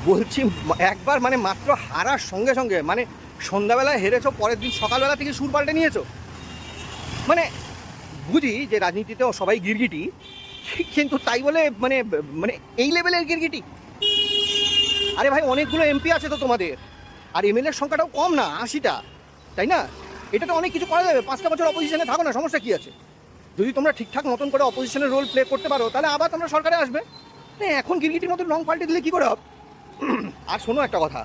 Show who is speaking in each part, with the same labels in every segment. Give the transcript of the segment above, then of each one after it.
Speaker 1: বলছি একবার মানে মাত্র হারার সঙ্গে সঙ্গে মানে সন্ধ্যাবেলায় হেরেছো, পরের দিন সকালবেলা থেকে সুর পাল্টে নিয়েছো। মানে বুঝি যে রাজনীতিতেও সবাই গিরগিটি, কিন্তু তাই বলে মানে মানে এই লেভেলের গিরগিটি। আরে ভাই, অনেকগুলো এমপি আছে তো তোমাদের, আর এমএলএর সংখ্যাটাও কম না, 80টা, তাই না? এটা তো অনেক কিছু করা যাবে। 5টা বছর অপোজিশনে থাকো না, সমস্যা কী আছে? যদি তোমরা ঠিকঠাক মতন করে অপোজিশনের রোল প্লে করতে পারো, তাহলে আবার তোমরা সরকারে আসবে। এখন গিরগিটির মতন রং পাল্টে দিলে কী করে হবে? আর শোনো একটা কথা,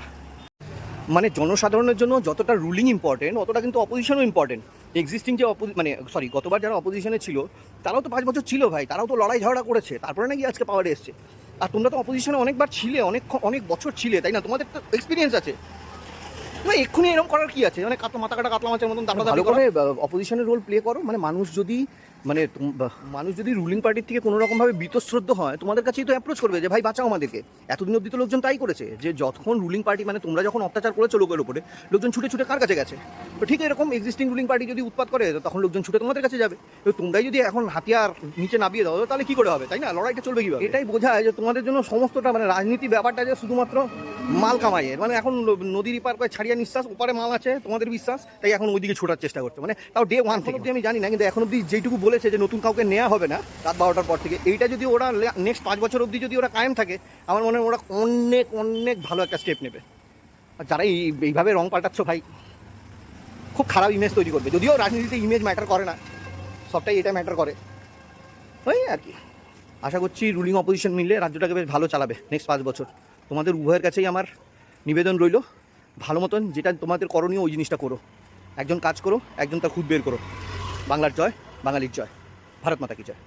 Speaker 1: মানে জনসাধারণের জন্য যতটা রুলিং ইম্পর্টেন্ট, অতটা কিন্তু অপোজিশনও ইম্পর্টেন্ট। এক্সিস্টিং যে গতবার যারা অপোজিশনে ছিল, তারাও তো 5 বছর ছিল ভাই, তারাও তো লড়াই ঝগড়া করেছে, তারপরে নাকি আজকে পাওয়ারে এসছে। আর তোমরা তো অপোজিশনে অনেকবার ছিলে, অনেক বছর ছিলে, তাই না? তোমাদের তো এক্সপিরিয়েন্স আছে। মানে এক্ষুনি এরকম করার কি আছে? মানে মাথা কাটা কাতলা মাছের মতন ভালো করে অপোজিশনের রোল প্লে করো। মানে মানুষ যদি রুলিং পার্টির থেকে কোনো রকমভাবে বীতশ্রদ্ধ হয়, তোমাদের কাছেই তো অ্যাপ্রোচ করবে যে ভাই বাঁচাও আমাদেরকে। এতদিন অবধি তো লোকজন তাই করেছে, যে যখন রুলিং পার্টি মানে তোমরা যখন অত্যাচার করেছো লোকের উপরে, লোকজন ছুটে ছুটে কার কাছে গেছে? তো ঠিক এরকম এক্সিস্টিং রুলিং পার্টি যদি উৎপাত করে, তখন লোকজন ছুটে তোমাদের কাছে যাবে। তো তোমরাই যদি এখন হাতিয়ার নিচে নামিয়ে দাও, তাহলে কি করে হবে, তাই না? লড়াইটা চলবে কীভাবে? এটাই বোঝায় যে তোমাদের জন্য সমস্তটা মানে রাজনীতি ব্যাপারটা যে শুধুমাত্র মাল কামাইয়ের। মানে এখন নদীর পার করে ছাড়িয়া নিঃশ্বাস, ওপারে মাল আছে তোমাদের বিশ্বাস, তাই এখন ওইদিকে ছোটার চেষ্টা করছে। মানে তাও ডে 1 থেকে আমি জানি না, কিন্তু এখন অব্দি যেইটুকু বলেছে যে নতুন কাউকে নেওয়া হবে না রাত 12টার পর থেকে, এইটা যদি ওরা নেক্সট 5 বছর অবধি যদি ওরা কায়েম থাকে, আমার মনে হয় ওরা অনেক অনেক ভালো একটা স্টেপ নেবে। আর যারা এইভাবে রং পাল্টাচ্ছ ভাই, খুব খারাপ ইমেজ তৈরি করবে। যদিও রাজনীতিতে ইমেজ ম্যাটার করে না, সবটাই এটা ম্যাটার করে। ওই আর কি, আশা করছি রুলিং অপোজিশন মিলে রাজ্যটাকে বেশ ভালো চালাবে নেক্সট 5 বছর। তোমাদের উভয়ের কাছেই আমার নিবেদন রইল, ভালো মতন যেটা তোমাদের করণীয় ওই জিনিসটা করো। একজন কাজ করো, একজন তার খুদ বের করো। বাংলার জয়, বাঙালির জয়, ভারত মাতা কি জয়।